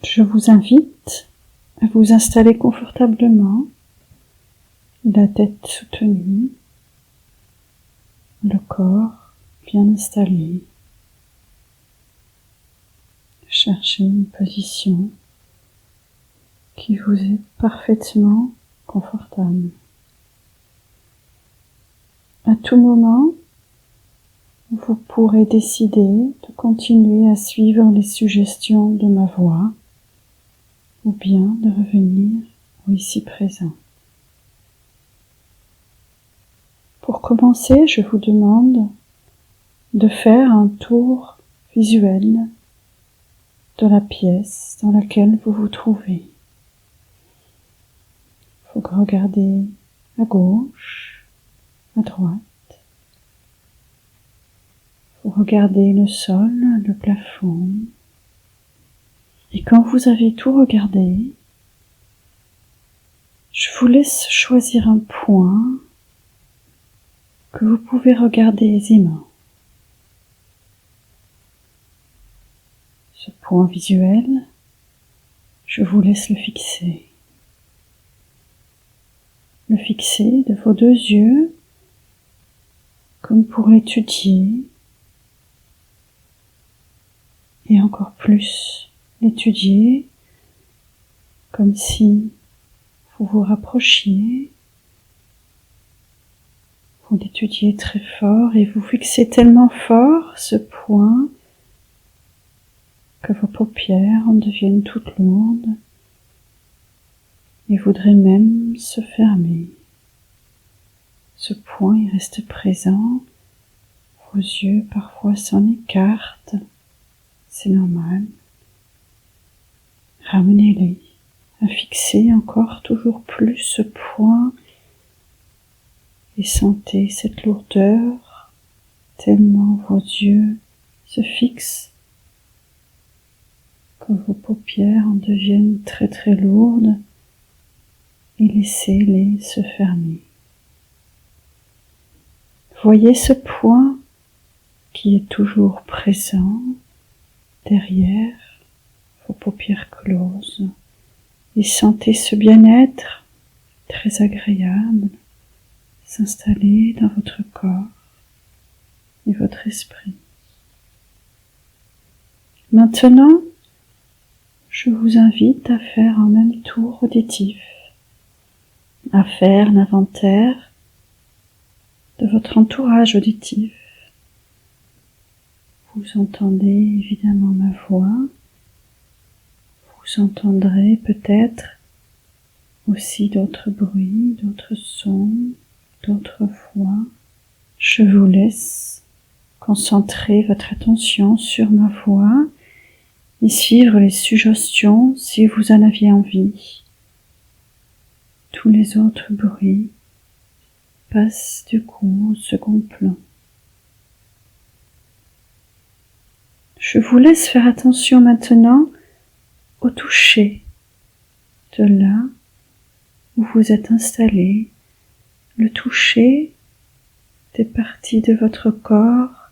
Je vous invite à vous installer confortablement, la tête soutenue, le corps bien installé. Cherchez une position qui vous est parfaitement confortable. À tout moment, vous pourrez décider de continuer à suivre les suggestions de ma voix ou bien de revenir au ici présent. Pour commencer, je vous demande de faire un tour visuel de la pièce dans laquelle vous vous trouvez. Vous regardez à gauche, à droite. Vous regardez le sol, le plafond. Et quand vous avez tout regardé, je vous laisse choisir un point que vous pouvez regarder aisément. Ce point visuel, je vous laisse le fixer. Le fixer de vos deux yeux, comme pour l'étudier, et encore plus l'étudier, comme si vous vous rapprochiez, vous l'étudiez très fort et vous fixez tellement fort ce point que vos paupières en deviennent toutes lourdes et voudraient même se fermer. Ce point y reste présent, vos yeux parfois s'en écartent, c'est normal. Ramenez-les à fixer encore toujours plus ce point et sentez cette lourdeur tellement vos yeux se fixent que vos paupières en deviennent très très lourdes et laissez-les se fermer. Voyez ce point qui est toujours présent derrière vos paupières closes et sentez ce bien-être très agréable s'installer dans votre corps et votre esprit. Maintenant, je vous invite à faire un même tour auditif, à faire l'inventaire de votre entourage auditif. Vous entendez évidemment ma voix, vous entendrez peut-être aussi d'autres bruits, d'autres sons, d'autres voix. Je vous laisse concentrer votre attention sur ma voix et suivre les suggestions si vous en aviez envie. Tous les autres bruits passent du coup au second plan. Je vous laisse faire attention maintenant au toucher de là où vous êtes installé, le toucher des parties de votre corps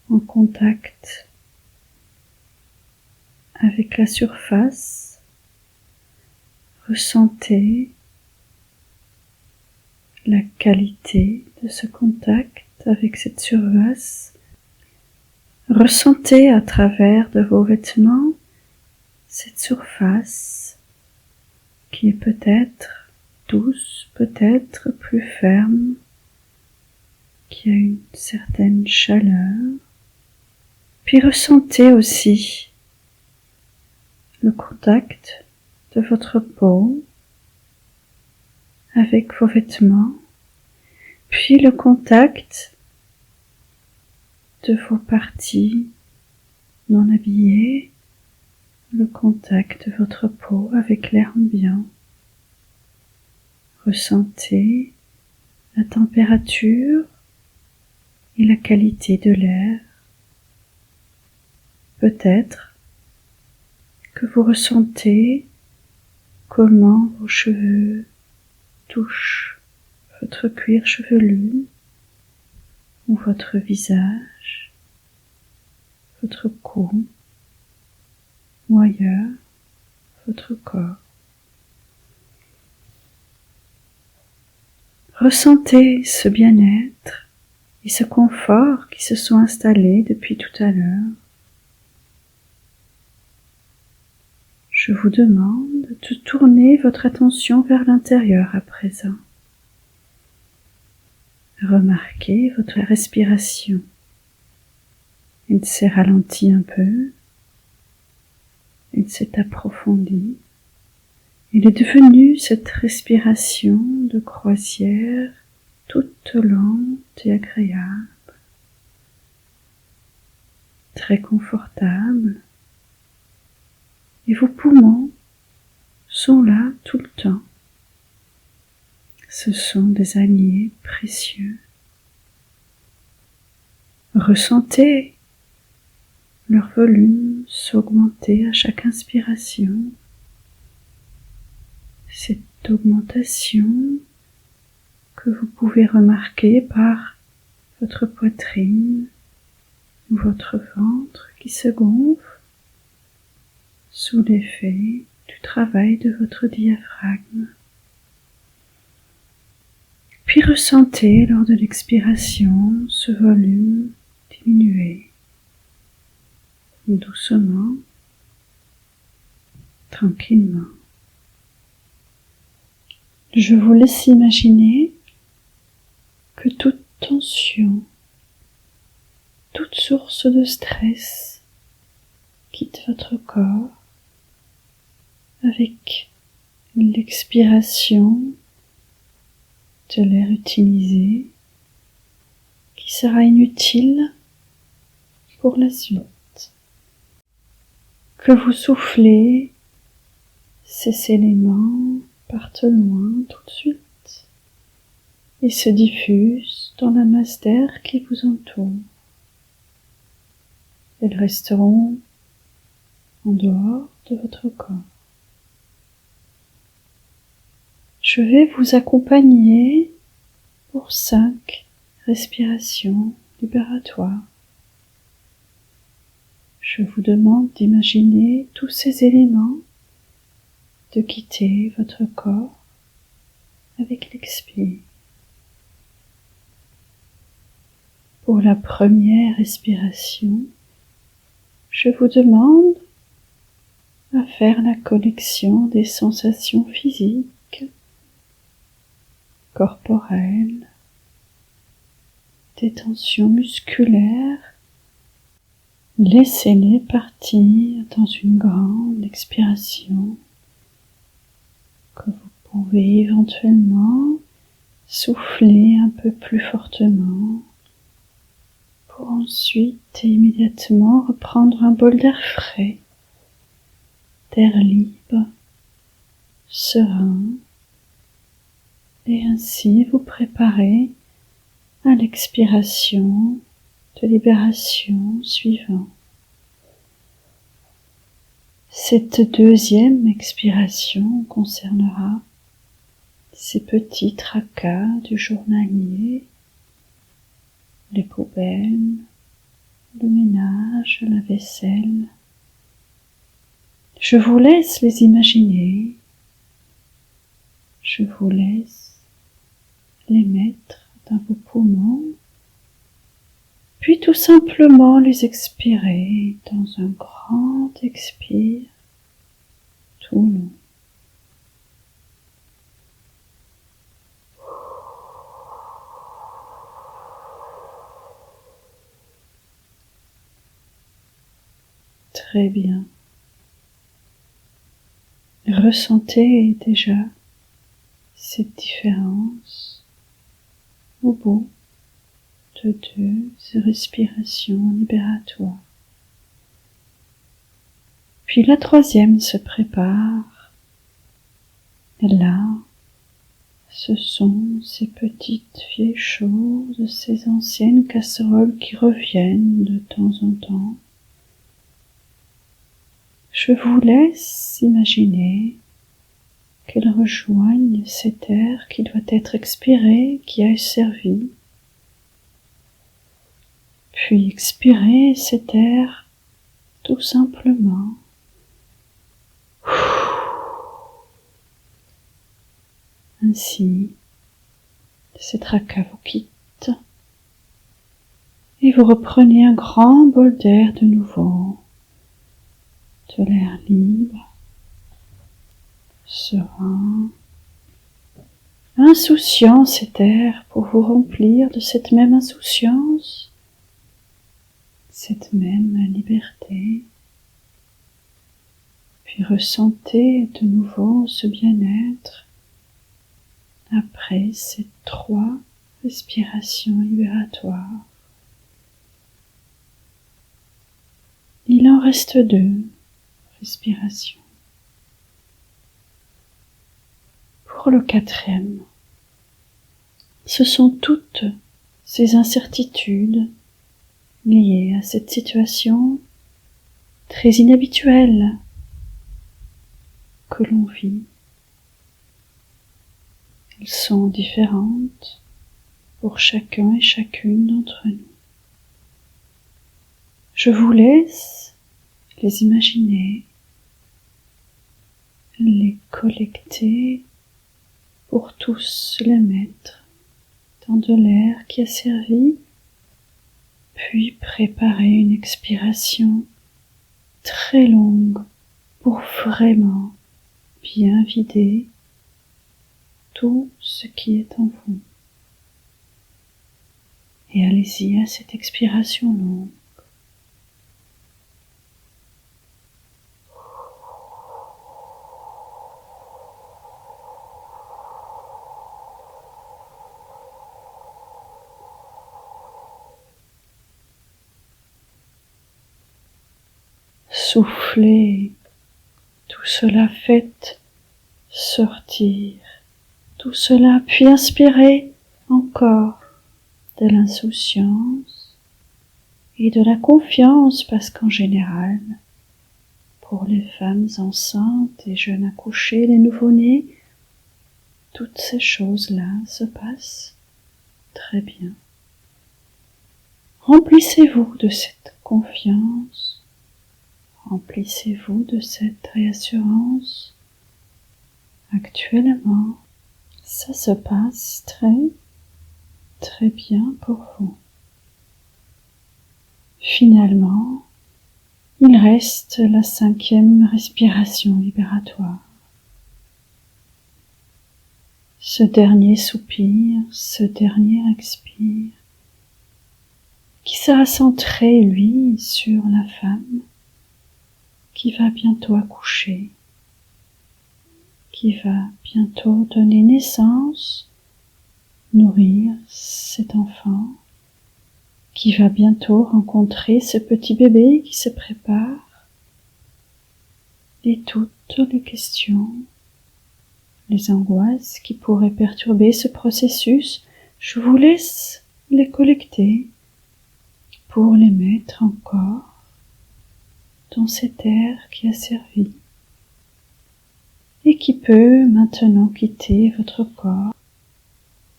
en contact avec la surface. Ressentez la qualité de ce contact avec cette surface. Ressentez à travers de vos vêtements cette surface qui est peut-être douce, peut-être plus ferme, qui a une certaine chaleur. Puis ressentez aussi le contact de votre peau avec vos vêtements, puis le contact de vos parties non habillées, le contact de votre peau avec l'air ambiant. Ressentez la température et la qualité de l'air. Peut-être que vous ressentez comment vos cheveux touchent votre cuir chevelu ou votre visage, votre cou ou ailleurs. votre corps. Ressentez ce bien-être et ce confort qui se sont installés depuis tout à l'heure. Je vous demande de tourner votre attention vers l'intérieur à présent. Remarquez votre respiration. Elle s'est ralentie un peu. Elle s'est approfondie. Elle est devenue cette respiration de croisière toute lente et agréable, très confortable. Et vos poumons sont là tout le temps. Ce sont des alliés précieux. Ressentez leur volume s'augmenter à chaque inspiration. Cette augmentation que vous pouvez remarquer par votre poitrine ou votre ventre qui se gonfle sous l'effet du travail de votre diaphragme. Puis ressentez lors de l'expiration ce volume diminuer doucement, tranquillement. Je vous laisse imaginer que toute tension, toute source de stress quitte votre corps avec l'expiration de l'air utilisé qui sera inutile pour la suite. Que vous soufflez, ces éléments partent loin tout de suite et se diffusent dans la masse d'air qui vous entoure. Elles resteront en dehors de votre corps. Je vais vous accompagner pour 5 respirations libératoires. Je vous demande d'imaginer tous ces éléments, de quitter votre corps avec l'expire. Pour la première respiration, je vous demande à faire la connexion des sensations physiques, corporelles, des tensions musculaires. Laissez-les partir dans une grande expiration que vous pouvez éventuellement souffler un peu plus fortement pour ensuite et immédiatement reprendre un bol d'air frais, d'air libre, serein, et ainsi vous préparer à l'expiration de libération suivante. Cette deuxième expiration concernera ces petits tracas du journalier, les poubelles, le ménage, la vaisselle. Je vous laisse les imaginer, je vous laisse les mettre dans vos poumons, puis tout simplement les expirer dans un grand expire tout long. Très bien. Ressentez déjà cette différence au bout de 2 respirations libératoires. Puis la troisième se prépare. Et là, ce sont ces petites vieilles choses, ces anciennes casseroles qui reviennent de temps en temps. Je vous laisse imaginer qu'elles rejoignent cet air qui doit être expiré, qui a servi. Puis expirez cet air tout simplement. Ainsi, ces tracas vous quittent et vous reprenez un grand bol d'air de nouveau, de l'air libre, serein, insouciant cet air pour vous remplir de cette même insouciance, cette même liberté. Puis ressentez de nouveau ce bien-être après ces 3 respirations libératoires. Il en reste 2 respirations. Pour le 4e, ce sont toutes ces incertitudes liées à cette situation très inhabituelle que l'on vit. Elles sont différentes pour chacun et chacune d'entre nous. Je vous laisse les imaginer, les collecter pour tous les mettre dans de l'air qui a servi, puis préparer une expiration très longue pour vraiment bien vider tout ce qui est en vous. Et allez-y à cette expiration longue. Soufflez tout cela, faites sortir tout cela, puis inspirez encore de l'insouciance et de la confiance, parce qu'en général, pour les femmes enceintes et jeunes accouchées, les nouveau-nés, toutes ces choses-là se passent très bien. Remplissez-vous de cette confiance, remplissez-vous de cette réassurance. Actuellement, ça se passe très bien pour vous. Finalement, il reste la 5e respiration libératoire. Ce dernier soupir, ce dernier expire, qui sera centré, lui, sur la femme qui va bientôt accoucher, qui va bientôt donner naissance, nourrir cet enfant, qui va bientôt rencontrer ce petit bébé qui se prépare, et toutes les questions, les angoisses qui pourraient perturber ce processus, je vous laisse les collecter pour les mettre encore dans cet air qui a servi et qui peut maintenant quitter votre corps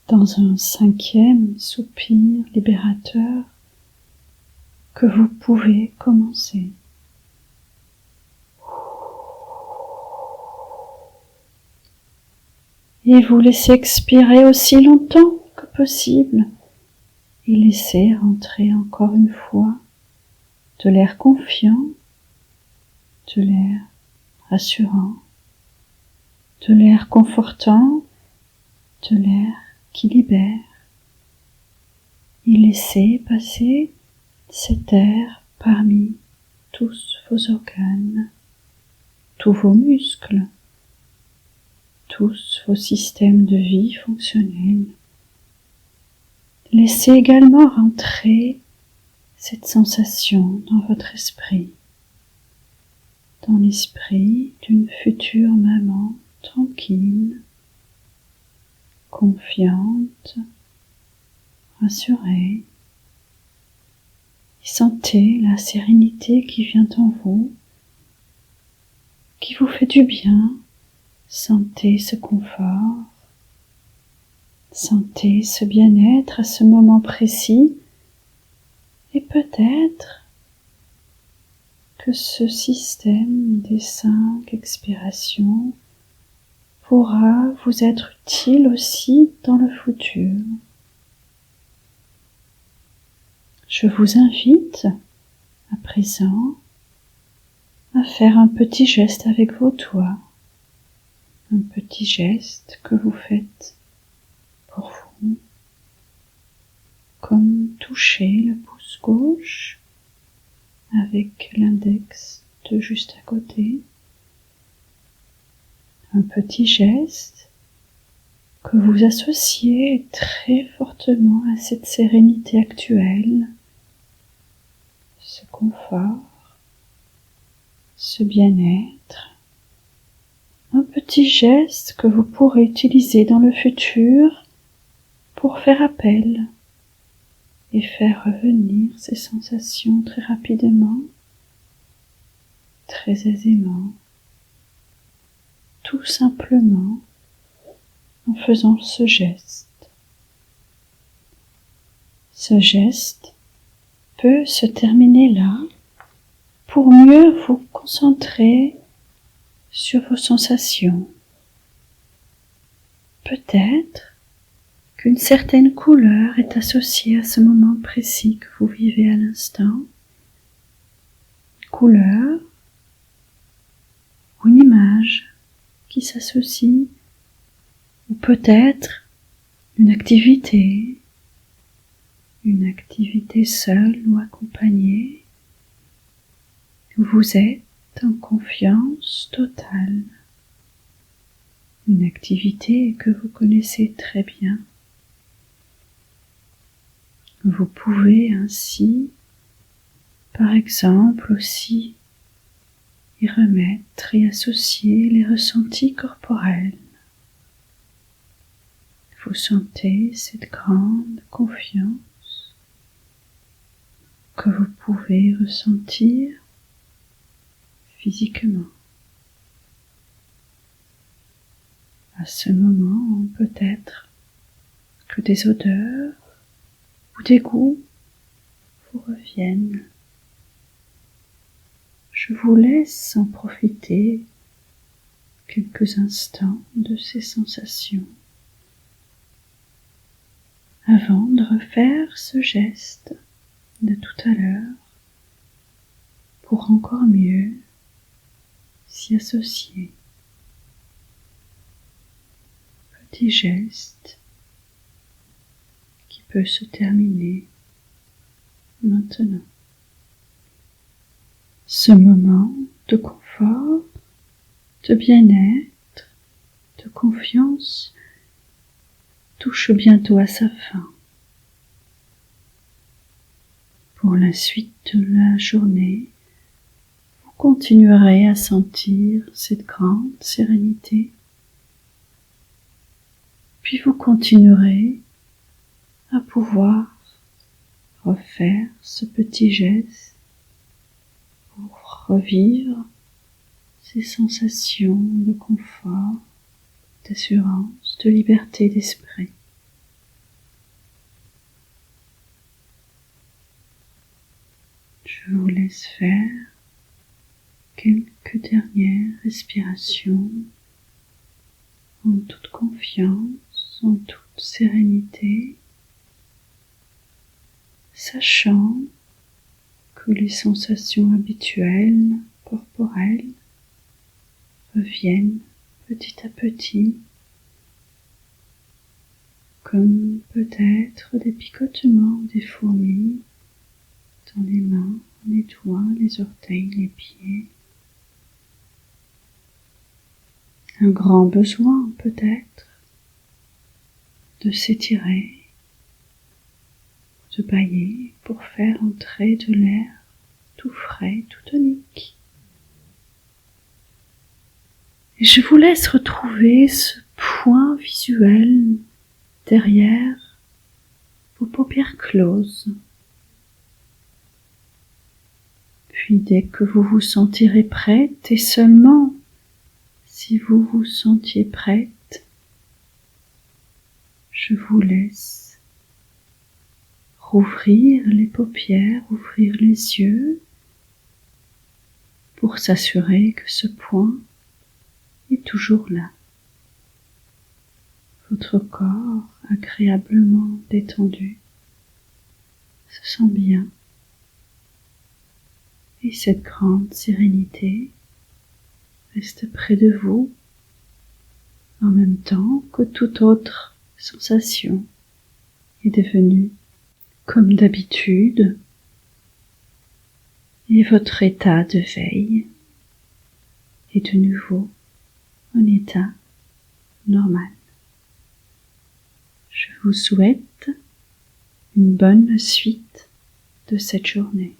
dans un 5e soupir libérateur que vous pouvez commencer. Et vous laissez expirer aussi longtemps que possible et laissez rentrer encore une fois de l'air confiant, de l'air rassurant, de l'air confortant, de l'air qui libère. Et laissez passer cet air parmi tous vos organes, tous vos muscles, tous vos systèmes de vie fonctionnels. Laissez également rentrer cette sensation dans votre esprit, dans l'esprit d'une future maman tranquille, confiante, rassurée. Et sentez la sérénité qui vient en vous, qui vous fait du bien. Sentez ce confort, sentez ce bien-être à ce moment précis, et peut-être que ce système des 5 expirations pourra vous être utile aussi dans le futur. Je vous invite à présent à faire un petit geste avec vos doigts, un petit geste que vous faites pour vous, comme toucher le pouce gauche avec l'index de juste à côté, un petit geste que vous associez très fortement à cette sérénité actuelle, ce confort, ce bien-être, un petit geste que vous pourrez utiliser dans le futur pour faire appel et faire revenir ces sensations très rapidement, très aisément, tout simplement en faisant ce geste. Ce geste peut se terminer là pour mieux vous concentrer sur vos sensations. Peut-être qu'une certaine couleur est associée à ce moment précis que vous vivez à l'instant. Une couleur ou une image qui s'associe, ou peut-être une activité seule ou accompagnée, où vous êtes en confiance totale. Une activité que vous connaissez très bien. Vous pouvez ainsi, par exemple, aussi y remettre et associer les ressentis corporels. Vous sentez cette grande confiance que vous pouvez ressentir physiquement. À ce moment, peut-être que des odeurs ou des goûts vous reviennent. Je vous laisse en profiter quelques instants de ces sensations avant de refaire ce geste de tout à l'heure pour encore mieux s'y associer. Petit geste qui peut se terminer maintenant. Ce moment de confort, de bien-être, de confiance touche bientôt à sa fin. Pour la suite de la journée, vous continuerez à sentir cette grande sérénité, puis vous continuerez à pouvoir refaire ce petit geste pour revivre ces sensations de confort, d'assurance, de liberté d'esprit. Je vous laisse faire quelques dernières respirations en toute confiance, en toute sérénité, sachant que les sensations habituelles, corporelles, reviennent petit à petit, comme peut-être des picotements ou des fourmis dans les mains, les doigts, les orteils, les pieds. Un grand besoin peut-être de s'étirer, de bâiller pour faire entrer de l'air tout frais, tout tonique. Et je vous laisse retrouver ce point visuel derrière vos paupières closes. Puis dès que vous vous sentirez prête, et seulement si vous vous sentiez prête, je vous laisse rouvrir les paupières, ouvrir les yeux pour s'assurer que ce point est toujours là. Votre corps agréablement détendu se sent bien. Et cette grande sérénité reste près de vous en même temps que toute autre sensation est devenue comme d'habitude et votre état de veille est de nouveau un état normal. Je vous souhaite une bonne suite de cette journée.